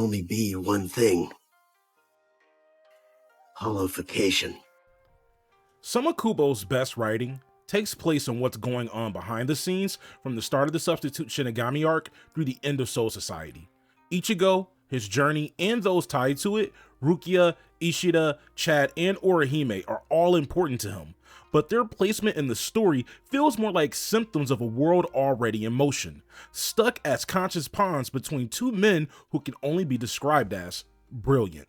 only be one thing. Hollowification. Some of Kubo's best writing takes place on what's going on behind the scenes from the start of the Substitute Shinigami arc through the end of Soul Society. Ichigo, his journey, and those tied to it, Rukia, Ishida, Chad, and Orihime are all important to him, but their placement in the story feels more like symptoms of a world already in motion, stuck as conscious pawns between two men who can only be described as brilliant.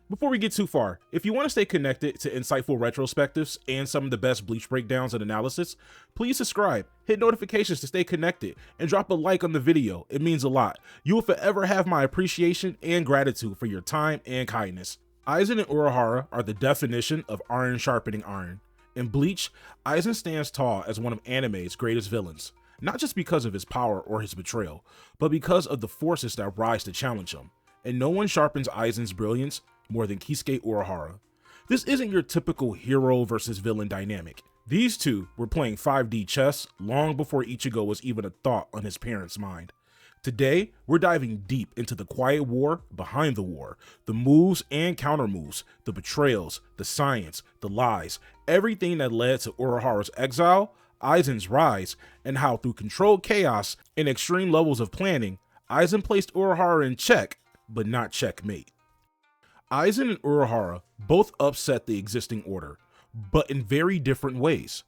Before we get too far, if you want to stay connected to insightful retrospectives and some of the best Bleach breakdowns and analysis, please subscribe, hit notifications to stay connected, and drop a like on the video. It means a lot. You will forever have my appreciation and gratitude for your time and kindness. Aizen and Urahara are the definition of iron sharpening iron. In Bleach, Aizen stands tall as one of anime's greatest villains, not just because of his power or his betrayal, but because of the forces that rise to challenge him. And no one sharpens Aizen's brilliance more than Kisuke Urahara. This isn't your typical hero versus villain dynamic. These two were playing 5D chess long before Ichigo was even a thought on his parents' mind. Today, we're diving deep into the quiet war behind the war, the moves and counter moves, the betrayals, the science, the lies, everything that led to Urahara's exile, Aizen's rise, and how through controlled chaos and extreme levels of planning, Aizen placed Urahara in check, but not checkmate. Aizen and Urahara both upset the existing order, but in very different ways.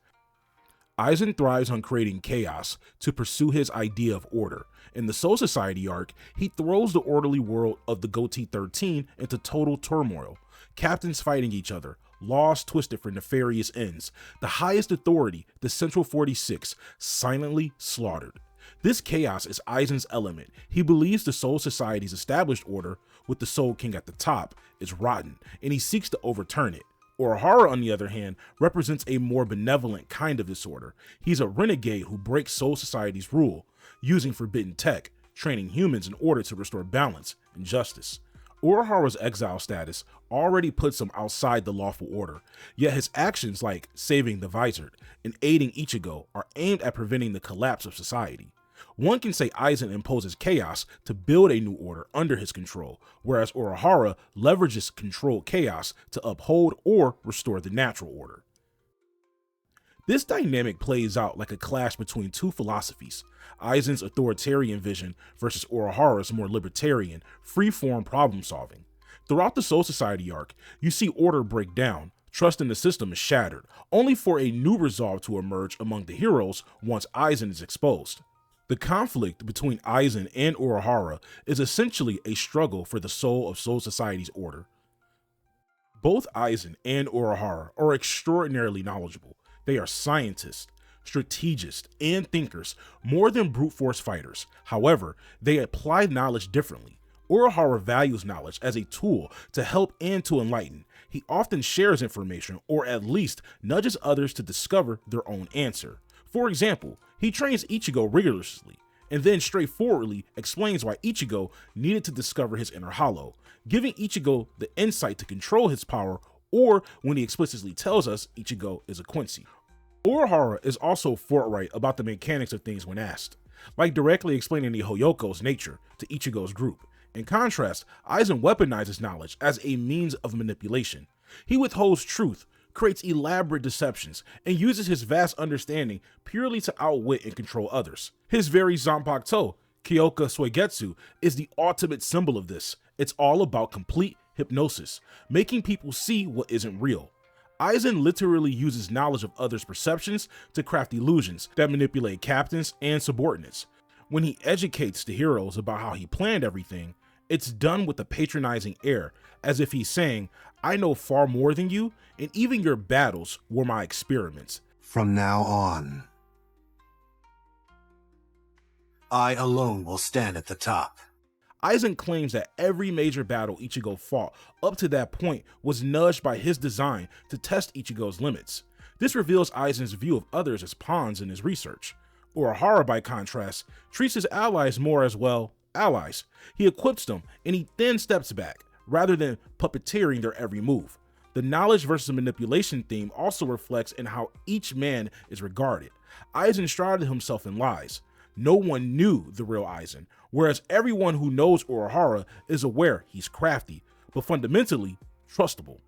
Aizen thrives on creating chaos to pursue his idea of order. In the Soul Society arc, he throws the orderly world of the Goatee 13 into total turmoil. Captains fighting each other, laws twisted for nefarious ends, the highest authority, the Central 46, silently slaughtered. This chaos is Aizen's element. He believes the Soul Society's established order, with the Soul King at the top, is rotten, and he seeks to overturn it. Urahara, on the other hand, represents a more benevolent kind of disorder. He's a renegade who breaks Soul Society's rule, using forbidden tech, training humans in order to restore balance and justice. Urahara's exile status already puts him outside the lawful order, yet his actions like saving the Visored and aiding Ichigo are aimed at preventing the collapse of society. One can say Aizen imposes chaos to build a new order under his control, whereas Urahara leverages controlled chaos to uphold or restore the natural order. This dynamic plays out like a clash between two philosophies, Aizen's authoritarian vision versus Urahara's more libertarian, free-form problem-solving. Throughout the Soul Society arc, you see order break down, trust in the system is shattered, only for a new resolve to emerge among the heroes once Aizen is exposed. The conflict between Aizen and Urahara is essentially a struggle for the soul of Soul Society's order. Both Aizen and Urahara are extraordinarily knowledgeable. They are scientists, strategists, and thinkers more than brute force fighters. However, they apply knowledge differently. Urahara values knowledge as a tool to help and to enlighten. He often shares information or at least nudges others to discover their own answer. For example, he trains Ichigo rigorously and then straightforwardly explains why Ichigo needed to discover his inner hollow, giving Ichigo the insight to control his power, or when he explicitly tells us Ichigo is a Quincy. Urahara is also forthright about the mechanics of things when asked, like directly explaining the Hoyoko's nature to Ichigo's group. In contrast, Aizen weaponizes knowledge as a means of manipulation. He withholds truth, creates elaborate deceptions, and uses his vast understanding purely to outwit and control others. His very Zanpakuto, Kyoka Suigetsu, is the ultimate symbol of this. It's all about complete hypnosis, making people see what isn't real. Aizen literally uses knowledge of others' perceptions to craft illusions that manipulate captains and subordinates. When he educates the heroes about how he planned everything, it's done with a patronizing air, as if he's saying, I know far more than you, and even your battles were my experiments. From now on, I alone will stand at the top. Aizen claims that every major battle Ichigo fought up to that point was nudged by his design to test Ichigo's limits. This reveals Aizen's view of others as pawns in his research. Urahara, by contrast, treats his allies more as, well, allies. He equips them, and he then steps back, rather than puppeteering their every move. The knowledge versus manipulation theme also reflects in how each man is regarded. Aizen shrouded himself in lies. no one knew the real Aizen, whereas everyone who knows Urahara is aware he's crafty, but fundamentally trustable.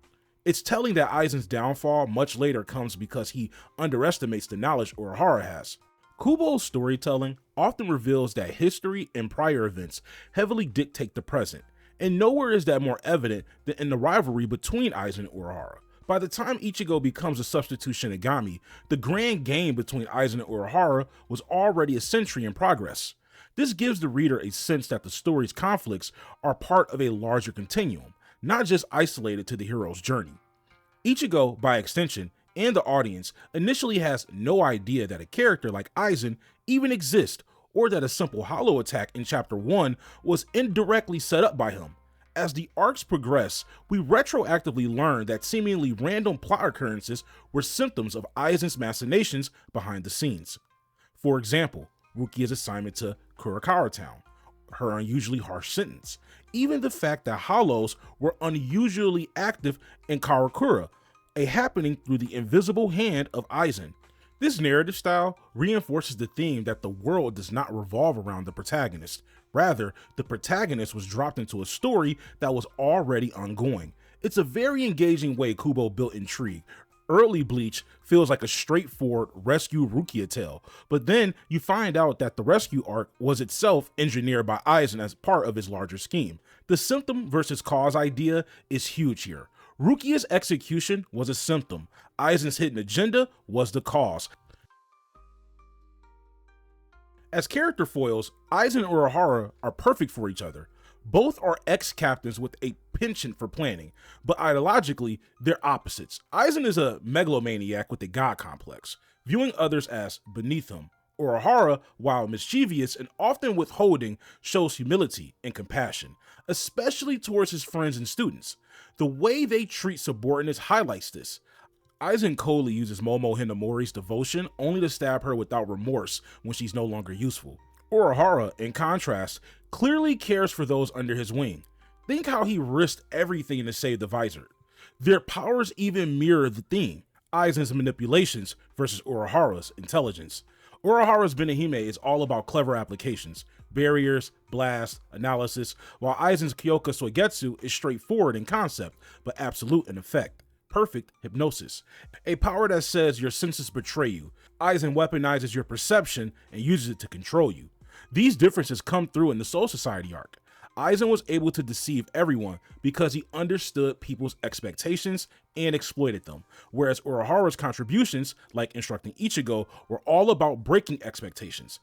It's telling that Aizen's downfall much later comes because he underestimates the knowledge Urahara has. Kubo's storytelling often reveals that history and prior events heavily dictate the present, and nowhere is that more evident than in the rivalry between Aizen and Urahara. By the time Ichigo becomes a substitute Shinigami, the grand game between Aizen and Urahara was already a century in progress. This gives the reader a sense that the story's conflicts are part of a larger continuum, not just isolated to the hero's journey. Ichigo, by extension, and the audience initially has no idea that a character like Aizen even exists, or that a simple hollow attack in chapter 1 was indirectly set up by him. As the arcs progress, we retroactively learn that seemingly random plot occurrences were symptoms of Aizen's machinations behind the scenes. For example, Rukia's assignment to Kurokawa Town, her unusually harsh sentence, even the fact that hollows were unusually active in Karakura, a happening through the invisible hand of Aizen. This narrative style reinforces the theme that the world does not revolve around the protagonist. Rather, the protagonist was dropped into a story that was already ongoing. It's a very engaging way Kubo built intrigue. Early Bleach feels like a straightforward rescue Rukia tale, but then you find out that the rescue arc was itself engineered by Aizen as part of his larger scheme. The symptom versus cause idea is huge here. Rukia's execution was a symptom. Aizen's hidden agenda was the cause. As character foils, Aizen and Urahara are perfect for each other. Both are ex-captains with a penchant for planning, but ideologically, they're opposites. Aizen is a megalomaniac with a god complex, viewing others as beneath him. Urahara, while mischievous and often withholding, shows humility and compassion, especially towards his friends and students. The way they treat subordinates highlights this. Aizen coldly uses Momo Hinamori's devotion only to stab her without remorse when she's no longer useful. Urahara, in contrast, clearly cares for those under his wing. Think how he risked everything to save the Visor. Their powers even mirror the theme, Aizen's manipulations versus Urahara's intelligence. Urahara's Benihime is all about clever applications, barriers, blast, analysis, while Aizen's Kyoka Soigetsu is straightforward in concept, but absolute in effect. Perfect hypnosis, a power that says your senses betray you. Aizen weaponizes your perception and uses it to control you. These differences come through in the Soul Society arc. Aizen was able to deceive everyone because he understood people's expectations and exploited them, whereas Urahara's contributions, like instructing Ichigo, were all about breaking expectations.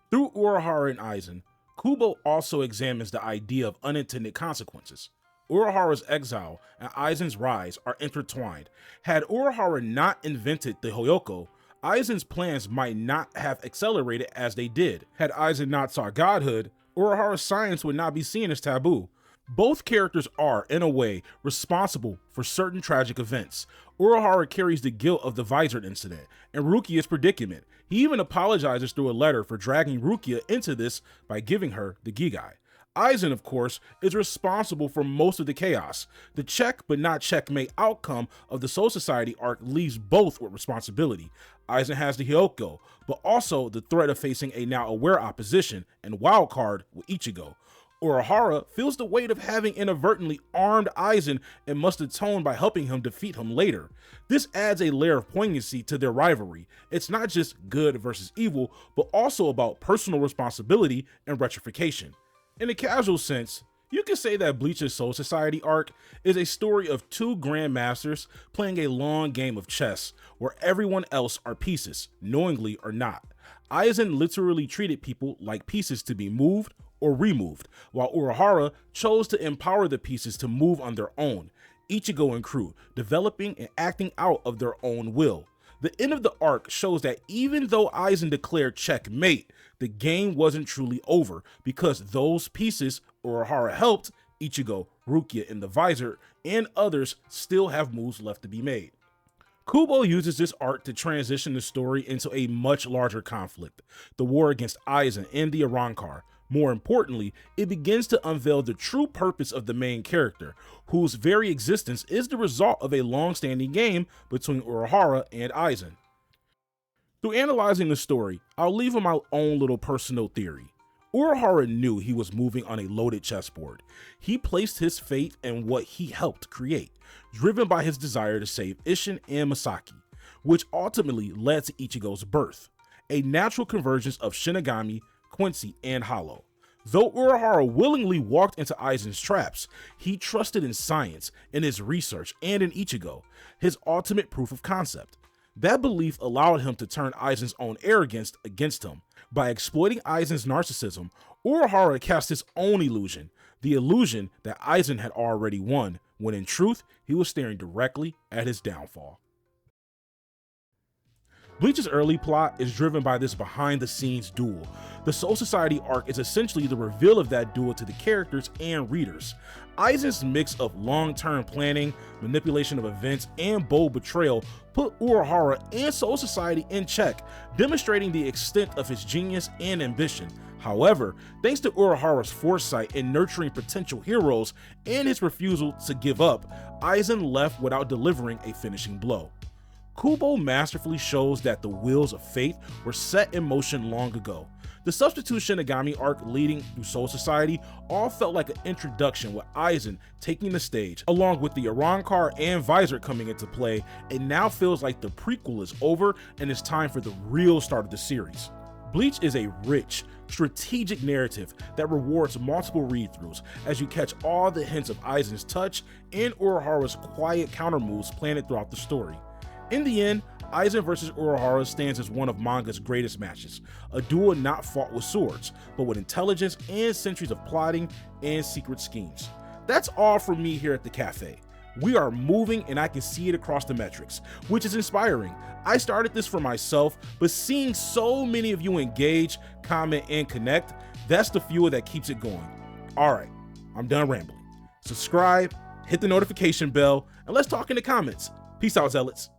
Through Urahara and Aizen, Kubo also examines the idea of unintended consequences. Urahara's exile and Aizen's rise are intertwined. Had Urahara not invented the Hoyoko, Aizen's plans might not have accelerated as they did. Had Aizen not sought godhood, Urahara's science would not be seen as taboo. Both characters are, in a way, responsible for certain tragic events. Urahara carries the guilt of the Visor incident and Rukia's predicament. He even apologizes through a letter for dragging Rukia into this by giving her the Gigai. Aizen, of course, is responsible for most of the chaos. The check but not checkmate outcome of the Soul Society arc leaves both with responsibility. Aizen has the Hyoko, but also the threat of facing a now aware opposition and wildcard with Ichigo. Urahara feels the weight of having inadvertently armed Aizen and must atone by helping him defeat him later. This adds a layer of poignancy to their rivalry. It's not just good versus evil, but also about personal responsibility and retrification. In a casual sense, you could say that Bleach's Soul Society arc is a story of two grandmasters playing a long game of chess where everyone else are pieces, knowingly or not. Aizen literally treated people like pieces to be moved or removed, while Urahara chose to empower the pieces to move on their own, Ichigo and crew developing and acting out of their own will. The end of the arc shows that even though Aizen declared checkmate, the game wasn't truly over because those pieces Urahara helped, Ichigo, Rukia, and the Visor, and others still have moves left to be made. Kubo uses this arc to transition the story into a much larger conflict, the war against Aizen and the Arrancar. More importantly, it begins to unveil the true purpose of the main character, whose very existence is the result of a long-standing game between Urahara and Aizen. Through analyzing the story, I'll leave on my own little personal theory. Urahara knew he was moving on a loaded chessboard. He placed his faith in what he helped create, driven by his desire to save Isshin and Masaki, which ultimately led to Ichigo's birth, a natural convergence of Shinigami, Quincy, and Hollow. Though Urahara willingly walked into Aizen's traps, he trusted in science, in his research, and in Ichigo, his ultimate proof of concept. That belief allowed him to turn Aizen's own arrogance against him. By exploiting Aizen's narcissism, Urahara cast his own illusion, the illusion that Aizen had already won, when in truth, he was staring directly at his downfall. Bleach's early plot is driven by this behind-the-scenes duel. The Soul Society arc is essentially the reveal of that duel to the characters and readers. Aizen's mix of long-term planning, manipulation of events, and bold betrayal put Urahara and Soul Society in check, demonstrating the extent of his genius and ambition. However, thanks to Urahara's foresight in nurturing potential heroes and his refusal to give up, Aizen left without delivering a finishing blow. Kubo masterfully shows that the wheels of fate were set in motion long ago. The Substitute Shinigami arc leading through Soul Society all felt like an introduction, with Aizen taking the stage. Along with the Arrancar and Visor coming into play, it now feels like the prequel is over and it's time for the real start of the series. Bleach is a rich, strategic narrative that rewards multiple read-throughs as you catch all the hints of Aizen's touch and Urahara's quiet counter moves planted throughout the story. In the end, Aizen vs. Urahara stands as one of manga's greatest matches, a duel not fought with swords, but with intelligence and centuries of plotting and secret schemes. That's all from me here at the cafe. We are moving and I can see it across the metrics, which is inspiring. I started this for myself, but seeing so many of you engage, comment, and connect, that's the fuel that keeps it going. All right, I'm done rambling. Subscribe, hit the notification bell, and let's talk in the comments. Peace out, Zealots.